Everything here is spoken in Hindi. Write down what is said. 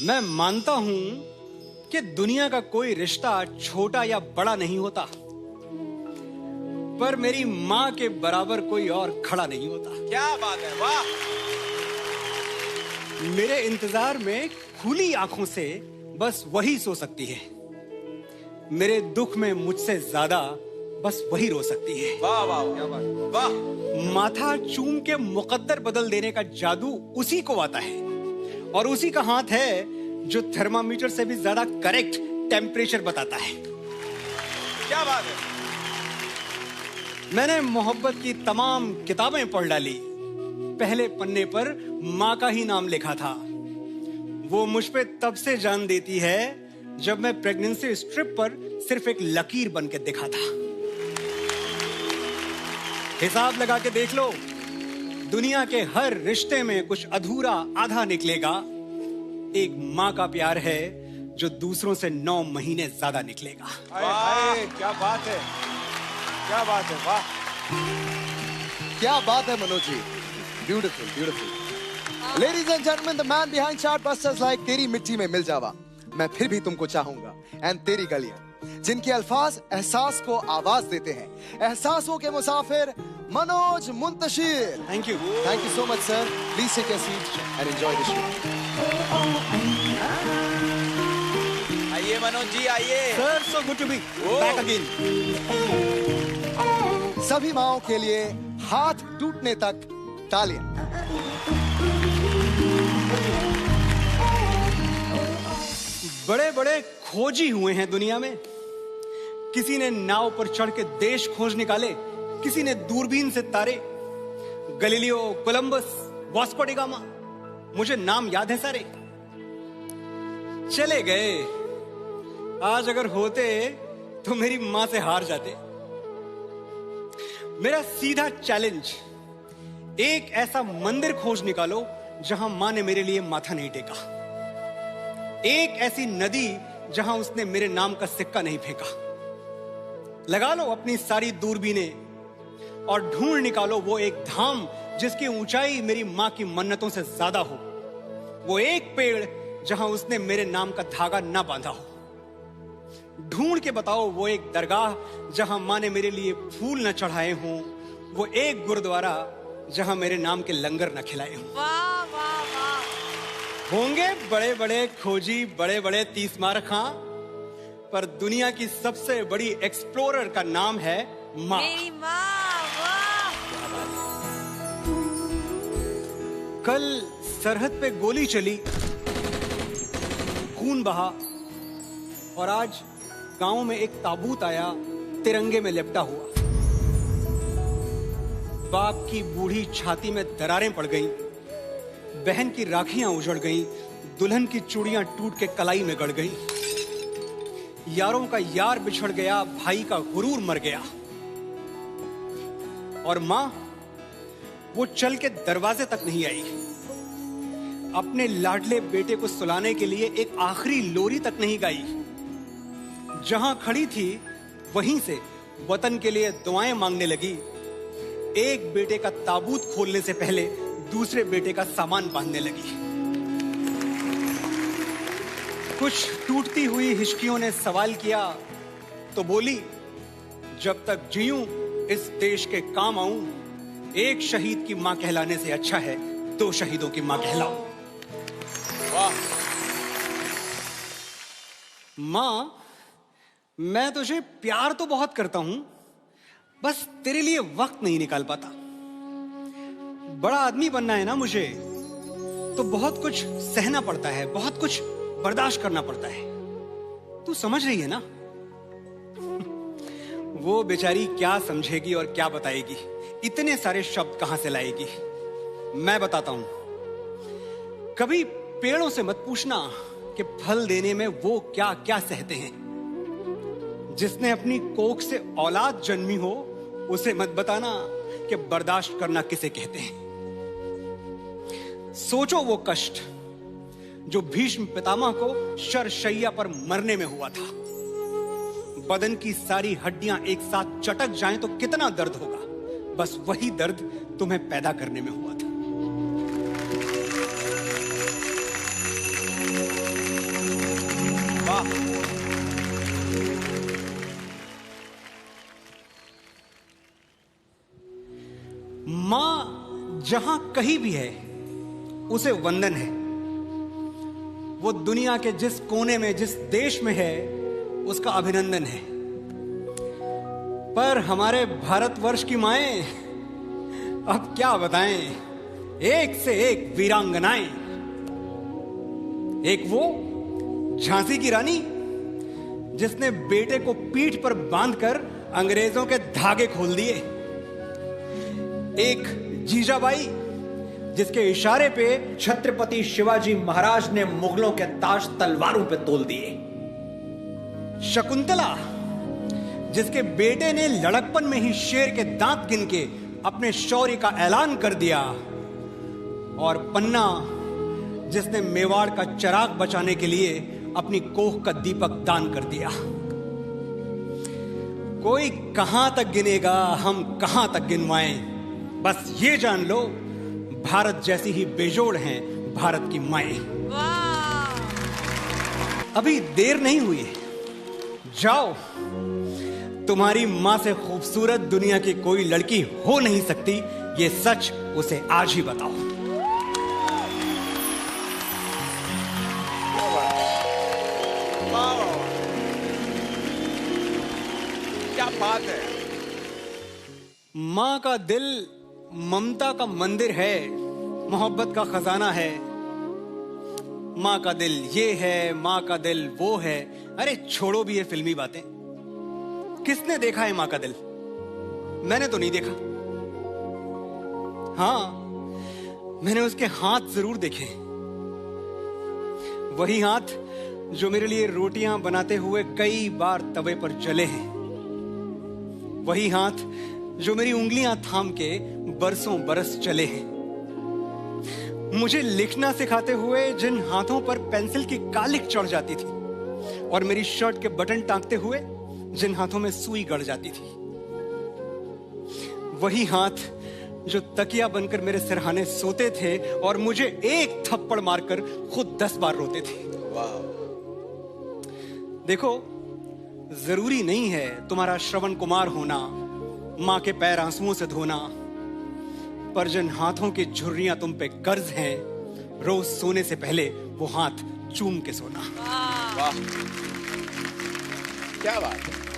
मैं मानता हूं कि दुनिया का कोई रिश्ता छोटा या बड़ा नहीं होता, पर मेरी मां के बराबर कोई और खड़ा नहीं होता। क्या बात है, वाह। मेरे इंतजार में खुली आंखों से बस वही सो सकती है। मेरे दुख में मुझसे ज्यादा बस वही रो सकती है। वाह वाह, क्या बात, वाह। माथा चूम के मुकद्दर बदल देने का जादू उसी को आता है, और उसी का हाथ है जो थर्मामीटर से भी ज्यादा करेक्ट टेम्परेचर बताता है। क्या बात है। मैंने मोहब्बत की तमाम किताबें पढ़ डाली, पहले पन्ने पर माँ का ही नाम लिखा था। वो मुझ पे तब से जान देती है जब मैं प्रेगनेंसी स्ट्रिप पर सिर्फ एक लकीर बन के दिखा था। हिसाब लगा के देख लो, दुनिया के हर रिश्ते में कुछ अधूरा आधा निकलेगा। एक माँ का प्यार है जो दूसरों से 9 महीने ज्यादा निकलेगा। वाह, क्या बात है, क्या बात है, वाह। क्या बात है Manoj ji, beautiful beautiful. Ladies and gentleman, the man behind chartbusters like Teri Mitti में मिल जावा, मैं फिर भी तुमको चाहूंगा, एंड तेरी गलियां, जिनके अल्फाज एहसास को आवाज देते हैं। एहसासों के मुसाफिर Manoj Muntashir. Thank you so much sir. Please take your seat and enjoy the show. आइए मनोज जी, आइए। Sir, so good to be back again. सभी माओं के लिए हाथ टूटने तक तालियां। बड़े बड़े खोजी हुए हैं दुनिया में। किसी ने नाव पर चढ़ के देश खोज निकाले, किसी ने दूरबीन से तारे। Galileo, Columbus, Vasco D gamma, मुझे नाम याद है सारे। चले गए। आज अगर होते तो मेरी मां से हार जाते। मेरा सीधा चैलेंज, एक ऐसा मंदिर खोज निकालो जहां मां ने मेरे लिए माथा नहीं टेका। एक ऐसी नदी जहां उसने मेरे नाम का सिक्का नहीं फेंका। लगा लो अपनी सारी दूरबीनें और ढूंढ निकालो वो एक धाम जिसकी ऊंचाई मेरी मां की मन्नतों से ज्यादा हो। वो एक पेड़ जहां उसने मेरे नाम का धागा ना बांधा हो। ढूंढ के बताओ वो एक दरगाह जहां मां ने मेरे लिए फूल न चढ़ाए हों। वो एक गुरुद्वारा जहां मेरे नाम के लंगर न खिलाए हों। वाह वाह वाह। होंगे बड़े बड़े खोजी, बड़े बड़े तीसमार खां, पर दुनिया की सबसे बड़ी एक्सप्लोरर का नाम है माँ। मेरी माँ, वाह। कल सरहद पे गोली चली, खून बहा, और आज गांव में एक ताबूत आया तिरंगे में लिपटा हुआ। बाप की बूढ़ी छाती में दरारें पड़ गईं, बहन की राखियां उजड़ गईं, दुल्हन की चूड़ियां टूट के कलाई में गड़ गईं। यारों का यार बिछड़ गया, भाई का गुरूर मर गया। और मां, वो चल के दरवाजे तक नहीं आई। अपने लाडले बेटे को सुलाने के लिए एक आखिरी लोरी तक नहीं गाई। जहां खड़ी थी वहीं से वतन के लिए दुआएं मांगने लगी। एक बेटे का ताबूत खोलने से पहले दूसरे बेटे का सामान बांधने लगी। कुछ टूटती हुई हिचकियों ने सवाल किया तो बोली, जब तक जीऊं इस देश के काम आऊं, एक शहीद की मां कहलाने से अच्छा है 2 शहीदों की मां कहलाऊं। वाह। मां, मैं तुझे प्यार तो बहुत करता हूं, बस तेरे लिए वक्त नहीं निकाल पाता। बड़ा आदमी बनना है ना मुझे, तो बहुत कुछ सहना पड़ता है, बहुत कुछ बर्दाश्त करना पड़ता है। तू समझ रही है ना? वो बेचारी क्या समझेगी और क्या बताएगी, इतने सारे शब्द कहां से लाएगी। मैं बताता हूं। कभी पेड़ों से मत पूछना कि फल देने में वो क्या क्या सहते हैं। जिसने अपनी कोख से औलाद जन्मी हो, उसे मत बताना कि बर्दाश्त करना किसे कहते हैं। सोचो वो कष्ट जो भीष्म पितामह को शरशैया पर मरने में हुआ था। बदन की सारी हड्डियां एक साथ चटक जाएं तो कितना दर्द होगा। बस वही दर्द तुम्हें पैदा करने में हुआ था। जहां कहीं भी है उसे वंदन है। वो दुनिया के जिस कोने में, जिस देश में है, उसका अभिनंदन है। पर हमारे भारतवर्ष की माएं, अब क्या बताएं, एक से एक वीरांगनाएं। एक वो झांसी की रानी जिसने बेटे को पीठ पर बांधकर अंग्रेजों के धागे खोल दिए। एक जीजाबाई जिसके इशारे पे छत्रपति शिवाजी महाराज ने मुगलों के ताज तलवारों पे तोल दिए। शकुंतला जिसके बेटे ने लड़कपन में ही शेर के दांत गिन के अपने शौर्य का ऐलान कर दिया। और पन्ना जिसने मेवाड़ का चिराग बचाने के लिए अपनी कोख का दीपक दान कर दिया। कोई कहां तक गिनेगा, हम कहां तक गिनवाएं। बस ये जान लो, भारत जैसी ही बेजोड़ हैं भारत की माएं। वाह। अभी देर नहीं हुई है, जाओ। तुम्हारी मां से खूबसूरत दुनिया की कोई लड़की हो नहीं सकती, ये सच उसे आज ही बताओ। वाह, क्या बात है। मां का दिल ममता का मंदिर है, मोहब्बत का खजाना है। मां का दिल ये है, मां का दिल वो है। अरे छोड़ो भी ये फिल्मी बातें। किसने देखा है मां का दिल? मैंने तो नहीं देखा। हाँ, मैंने उसके हाथ जरूर देखे। वही हाथ जो मेरे लिए रोटियां बनाते हुए कई बार तवे पर जले हैं। वही हाथ जो मेरी उंगलियां थाम के बरसों बरस चले हैं। मुझे लिखना सिखाते हुए जिन हाथों पर पेंसिल की कालिक चढ़ जाती थी, और मेरी शर्ट के बटन टांगते हुए जिन हाथों में सुई गड़ जाती थी। वही हाथ जो तकिया बनकर मेरे सिरहाने सोते थे और मुझे एक थप्पड़ मारकर खुद 10 बार रोते थे। देखो, जरूरी नहीं है तुम्हारा श्रवण कुमार होना, मां के पैर आंसुओं से धोना, पर जिन हाथों की झुर्रियां तुम पे कर्ज हैं, रोज सोने से पहले वो हाथ चूम के सोना। वाह, क्या बात है।